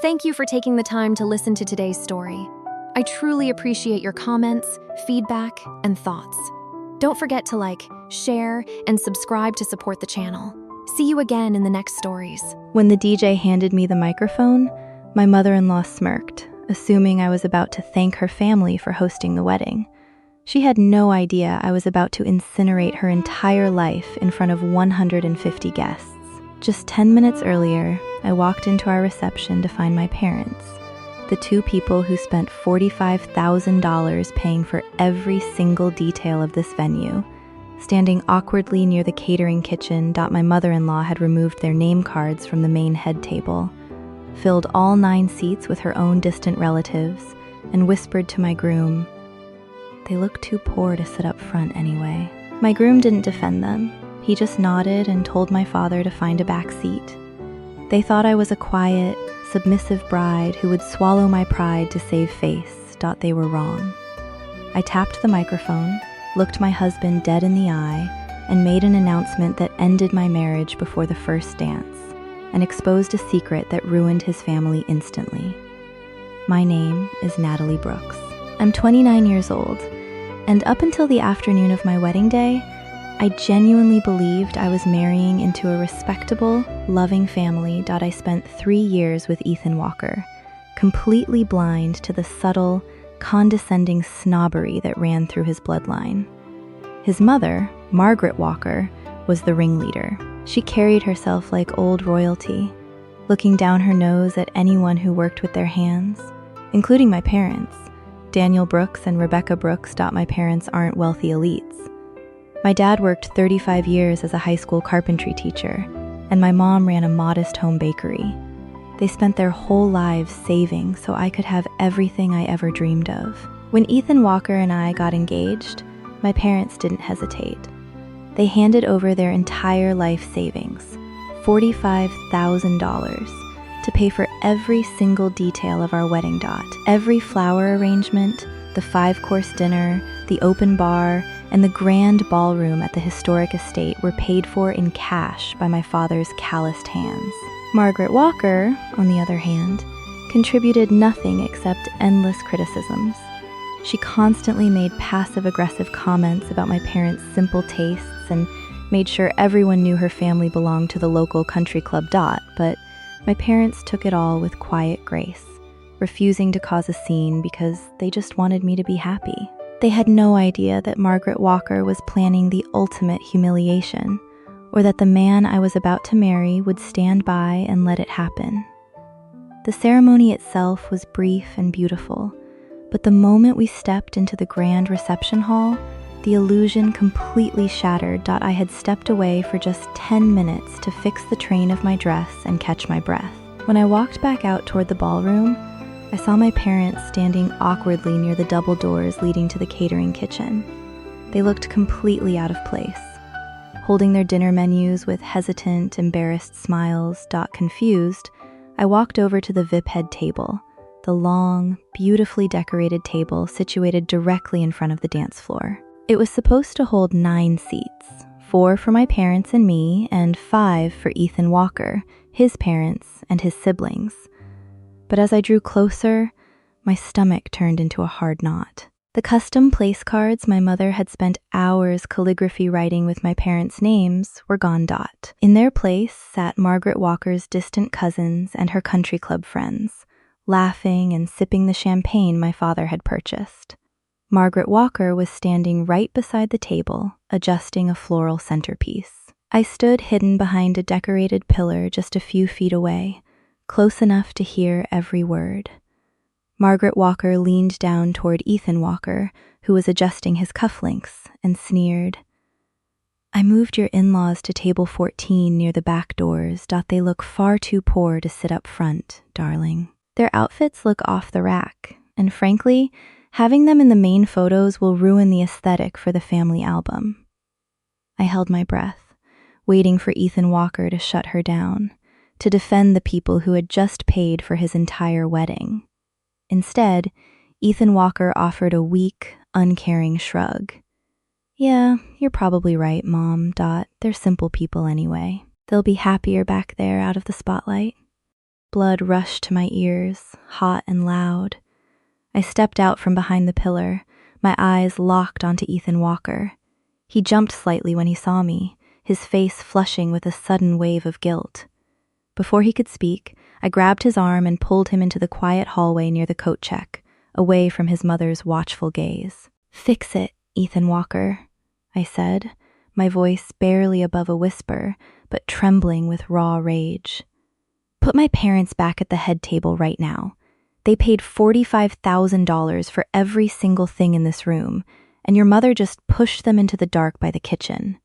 Thank you for taking the time to listen to today's story. I truly appreciate your comments, feedback, and thoughts. Don't forget to like, share, and subscribe to support the channel. See you again in the next stories. When the DJ handed me the microphone, my mother-in-law smirked, assuming I was about to thank her family for hosting the wedding. She had no idea I was about to incinerate her entire life in front of 150 guests. Just 10 minutes earlier, I walked into our reception to find my parents, the two people who spent $45,000 paying for every single detail of this venue. Standing awkwardly near the catering kitchen, my mother-in-law had removed their name cards from the main head table, filled all 9 seats with her own distant relatives, and whispered to my groom, "They look too poor to sit up front anyway." My groom didn't defend them. He just nodded and told my father to find a back seat. They thought I was a quiet, submissive bride who would swallow my pride to save face. They were wrong. I tapped the microphone, looked my husband dead in the eye, and made an announcement that ended my marriage before the first dance, and exposed a secret that ruined his family instantly. My name is Natalie Brooks. I'm 29 years old, and up until the afternoon of my wedding day, I genuinely believed I was marrying into a respectable, loving family. I spent 3 years with Ethan Walker, completely blind to the subtle, condescending snobbery that ran through his bloodline. His mother, Margaret Walker, was the ringleader. She carried herself like old royalty, looking down her nose at anyone who worked with their hands, including my parents. Daniel Brooks and Rebecca Brooks. My parents aren't wealthy elites. My dad worked 35 years as a high school carpentry teacher, and my mom ran a modest home bakery. They spent their whole lives saving so I could have everything I ever dreamed of. When Ethan Walker and I got engaged, my parents didn't hesitate. They handed over their entire life savings, $45,000, to pay for every single detail of our wedding. Every flower arrangement, the 5-course dinner, the open bar, and the grand ballroom at the historic estate were paid for in cash by my father's calloused hands. Margaret Walker, on the other hand, contributed nothing except endless criticisms. She constantly made passive-aggressive comments about my parents' simple tastes and made sure everyone knew her family belonged to the local country club. But my parents took it all with quiet grace, refusing to cause a scene because they just wanted me to be happy. They had no idea that Margaret Walker was planning the ultimate humiliation, or that the man I was about to marry would stand by and let it happen. The ceremony itself was brief and beautiful, but the moment we stepped into the grand reception hall, the illusion completely shattered. I had stepped away for just 10 minutes to fix the train of my dress and catch my breath. When I walked back out toward the ballroom, I saw my parents standing awkwardly near the double doors leading to the catering kitchen. They looked completely out of place, holding their dinner menus with hesitant, embarrassed smiles. Confused, I walked over to the VIP head table, the long, beautifully decorated table situated directly in front of the dance floor. It was supposed to hold 9 seats, 4 for my parents and me, and 5 for Ethan Walker, his parents, and his siblings. But as I drew closer, my stomach turned into a hard knot. The custom place cards my mother had spent hours calligraphy writing with my parents' names were gone. In their place sat Margaret Walker's distant cousins and her country club friends, laughing and sipping the champagne my father had purchased. Margaret Walker was standing right beside the table, adjusting a floral centerpiece. I stood hidden behind a decorated pillar just a few feet away, close enough to hear every word. Margaret Walker leaned down toward Ethan Walker, who was adjusting his cufflinks, and sneered, "I moved your in-laws to table 14 near the back doors. They look far too poor to sit up front, darling. Their outfits look off the rack, and frankly, having them in the main photos will ruin the aesthetic for the family album." I held my breath, waiting for Ethan Walker to shut her down, to defend the people who had just paid for his entire wedding. Instead, Ethan Walker offered a weak, uncaring shrug. "Yeah, you're probably right, Mom. They're simple people anyway. They'll be happier back there out of the spotlight." blood rushed to my ears, hot and loud. I stepped out from behind the pillar, my eyes locked onto Ethan Walker. He jumped slightly when he saw me, his face flushing with a sudden wave of guilt. Before he could speak, I grabbed his arm and pulled him into the quiet hallway near the coat check, away from his mother's watchful gaze. "Fix it, Ethan Walker," I said, my voice barely above a whisper, but trembling with raw rage. "Put my parents back at the head table right now. They paid $45,000 for every single thing in this room, and your mother just pushed them into the dark by the kitchen."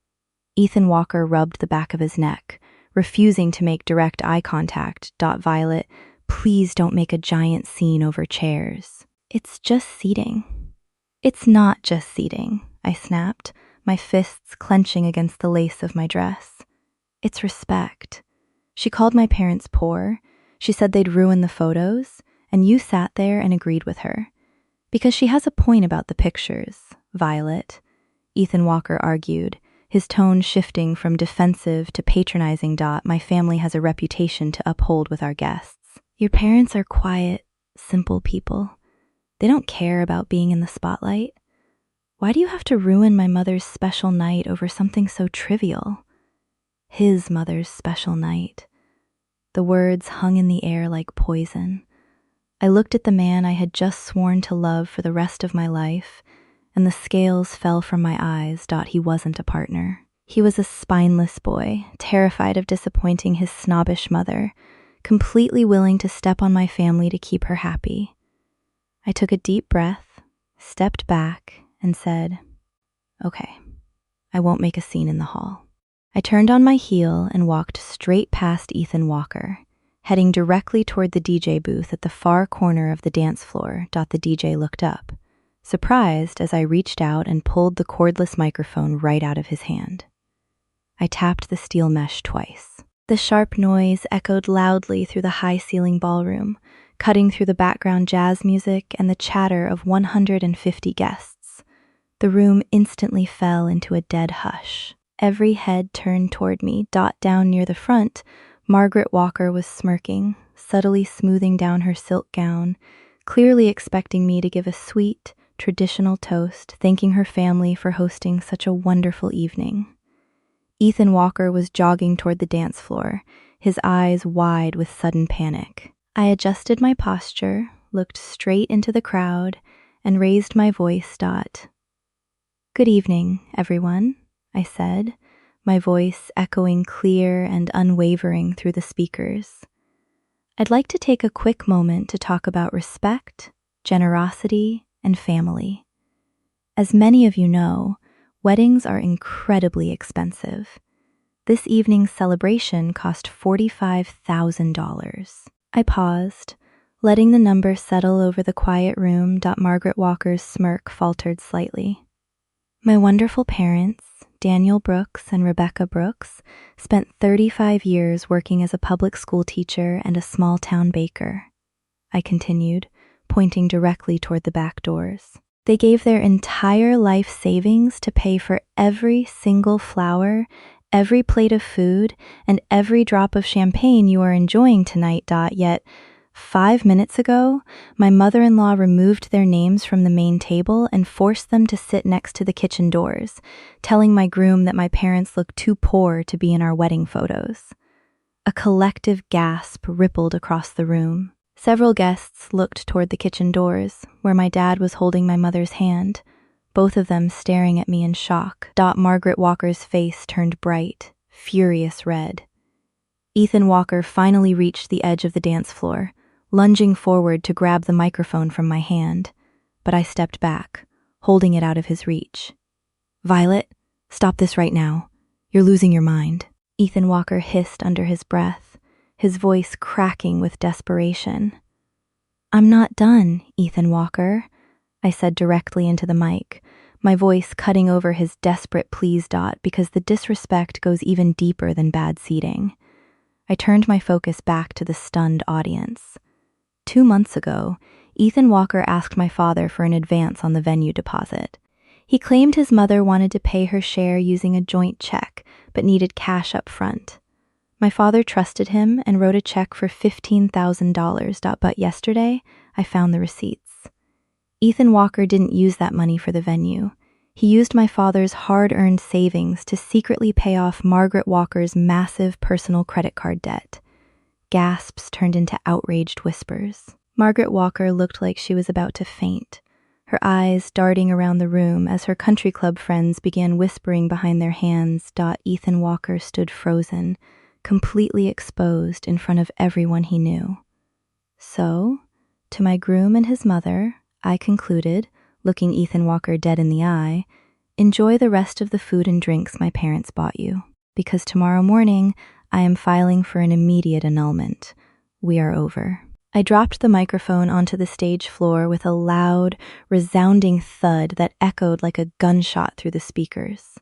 Ethan Walker rubbed the back of his neck, refusing to make direct eye contact. "Violet, please don't make a giant scene over chairs. It's just seating." "It's not just seating," I snapped, my fists clenching against the lace of my dress. "It's respect. She called my parents poor. She said they'd ruin the photos, and you sat there and agreed with her. Because she has a point about the pictures, Violet," Ethan Walker argued, his tone shifting from defensive to patronizing. "My family has a reputation to uphold with our guests. Your parents are quiet, simple people. They don't care about being in the spotlight. Why do you have to ruin my mother's special night over something so trivial?" His mother's special night. The words hung in the air like poison. I looked at the man I had just sworn to love for the rest of my life, and the scales fell from my eyes. He wasn't a partner. He was a spineless boy, terrified of disappointing his snobbish mother, completely willing to step on my family to keep her happy. I took a deep breath, stepped back, and said, "Okay, I won't make a scene in the hall." I turned on my heel and walked straight past Ethan Walker, heading directly toward the DJ booth at the far corner of the dance floor. The DJ looked up, surprised as I reached out and pulled the cordless microphone right out of his hand. I tapped the steel mesh twice. The sharp noise echoed loudly through the high-ceiling ballroom, cutting through the background jazz music and the chatter of 150 guests. The room instantly fell into a dead hush. Every head turned toward me. Down near the front, Margaret Walker was smirking, subtly smoothing down her silk gown, clearly expecting me to give a sweet, traditional toast, thanking her family for hosting such a wonderful evening. Ethan Walker was jogging toward the dance floor, his eyes wide with sudden panic. I adjusted my posture, looked straight into the crowd, and raised my voice. "Good evening, everyone," I said, my voice echoing clear and unwavering through the speakers. "I'd like to take a quick moment to talk about respect, generosity, and family. As many of you know, weddings are incredibly expensive. This evening's celebration cost $45,000. I paused, letting the number settle over the quiet room. Margaret Walker's smirk faltered slightly. "My wonderful parents, Daniel Brooks and Rebecca Brooks, spent 35 years working as a public school teacher and a small-town baker," I continued, pointing directly toward the back doors. "They gave their entire life savings to pay for every single flower, every plate of food, and every drop of champagne you are enjoying tonight. Yet, 5 minutes ago, my mother-in-law removed their names from the main table and forced them to sit next to the kitchen doors, telling my groom that my parents looked too poor to be in our wedding photos." A collective gasp rippled across the room. Several guests looked toward the kitchen doors, where my dad was holding my mother's hand, both of them staring at me in shock. Margaret Walker's face turned bright, furious red. Ethan Walker finally reached the edge of the dance floor, lunging forward to grab the microphone from my hand, but I stepped back, holding it out of his reach. "Violet, stop this right now. You're losing your mind," Ethan Walker hissed under his breath, his voice cracking with desperation. "I'm not done, Ethan Walker," I said directly into the mic, my voice cutting over his desperate pleas. Because the disrespect goes even deeper than bad seating. I turned my focus back to the stunned audience. 2 months ago, Ethan Walker asked my father for an advance on the venue deposit. He claimed his mother wanted to pay her share using a joint check, but needed cash up front. My father trusted him and wrote a check for $15,000. But yesterday, I found the receipts. Ethan Walker didn't use that money for the venue. He used my father's hard-earned savings to secretly pay off Margaret Walker's massive personal credit card debt. Gasps turned into outraged whispers. Margaret Walker looked like she was about to faint, her eyes darting around the room as her country club friends began whispering behind their hands. Ethan Walker stood frozen, completely exposed in front of everyone he knew. So, to my groom and his mother, I concluded, looking Ethan Walker dead in the eye, enjoy the rest of the food and drinks my parents bought you, because tomorrow morning I am filing for an immediate annulment. We are over. I dropped the microphone onto the stage floor with a loud, resounding thud that echoed like a gunshot through the speakers.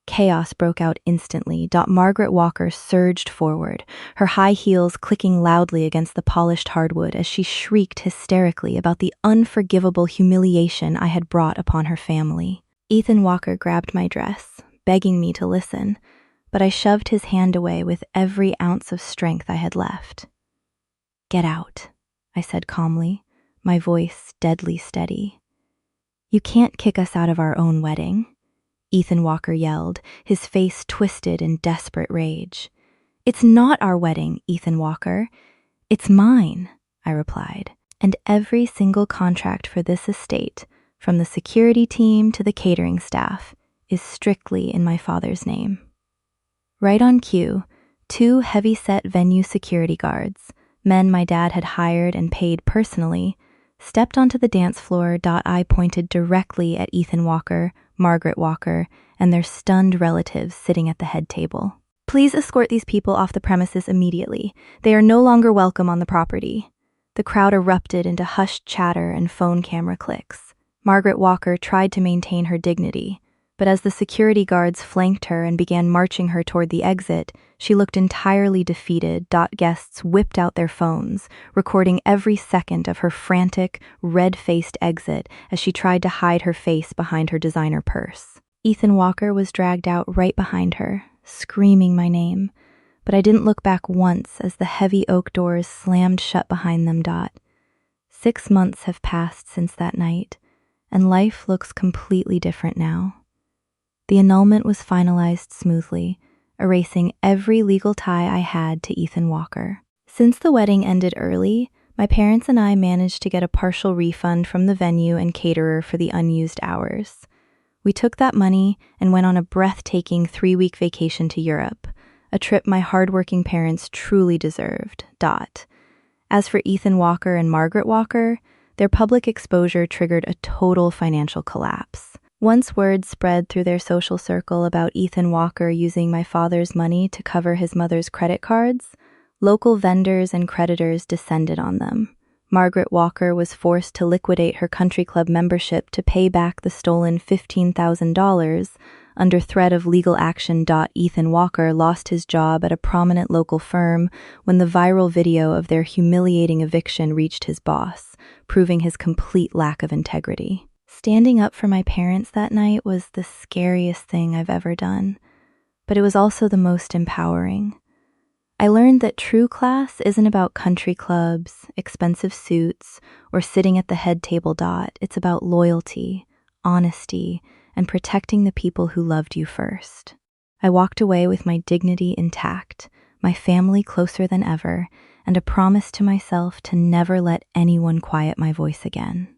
Chaos broke out instantly. Margaret Walker surged forward, her high heels clicking loudly against the polished hardwood as she shrieked hysterically about the unforgivable humiliation I had brought upon her family. Ethan Walker grabbed my dress, begging me to listen, but I shoved his hand away with every ounce of strength I had left. "Get out," I said calmly, my voice deadly steady. "You can't kick us out of our own wedding," Ethan Walker yelled, his face twisted in desperate rage. "It's not our wedding, Ethan Walker. It's mine," I replied. "And every single contract for this estate, from the security team to the catering staff, is strictly in my father's name." Right on cue, 2 heavy-set venue security guards, men my dad had hired and paid personally, stepped onto the dance floor. I pointed directly at Ethan Walker, Margaret Walker, and their stunned relatives sitting at the head table. "Please escort these people off the premises immediately. They are no longer welcome on the property." The crowd erupted into hushed chatter and phone camera clicks. Margaret Walker tried to maintain her dignity, but as the security guards flanked her and began marching her toward the exit, she looked entirely defeated. Guests whipped out their phones, recording every second of her frantic, red-faced exit as she tried to hide her face behind her designer purse. Ethan Walker was dragged out right behind her, screaming my name, but I didn't look back once as the heavy oak doors slammed shut behind them. 6 months have passed since that night, and life looks completely different now. The annulment was finalized smoothly, erasing every legal tie I had to Ethan Walker. Since the wedding ended early, my parents and I managed to get a partial refund from the venue and caterer for the unused hours. We took that money and went on a breathtaking 3-week vacation to Europe, a trip my hardworking parents truly deserved. As for Ethan Walker and Margaret Walker, their public exposure triggered a total financial collapse. Once word spread through their social circle about Ethan Walker using my father's money to cover his mother's credit cards, local vendors and creditors descended on them. Margaret Walker was forced to liquidate her country club membership to pay back the stolen $15,000 under threat of legal action. Ethan Walker lost his job at a prominent local firm when the viral video of their humiliating eviction reached his boss, proving his complete lack of integrity. Standing up for my parents that night was the scariest thing I've ever done, but it was also the most empowering. I learned that true class isn't about country clubs, expensive suits, or sitting at the head table. It's about loyalty, honesty, and protecting the people who loved you first. I walked away with my dignity intact, my family closer than ever, and a promise to myself to never let anyone quiet my voice again.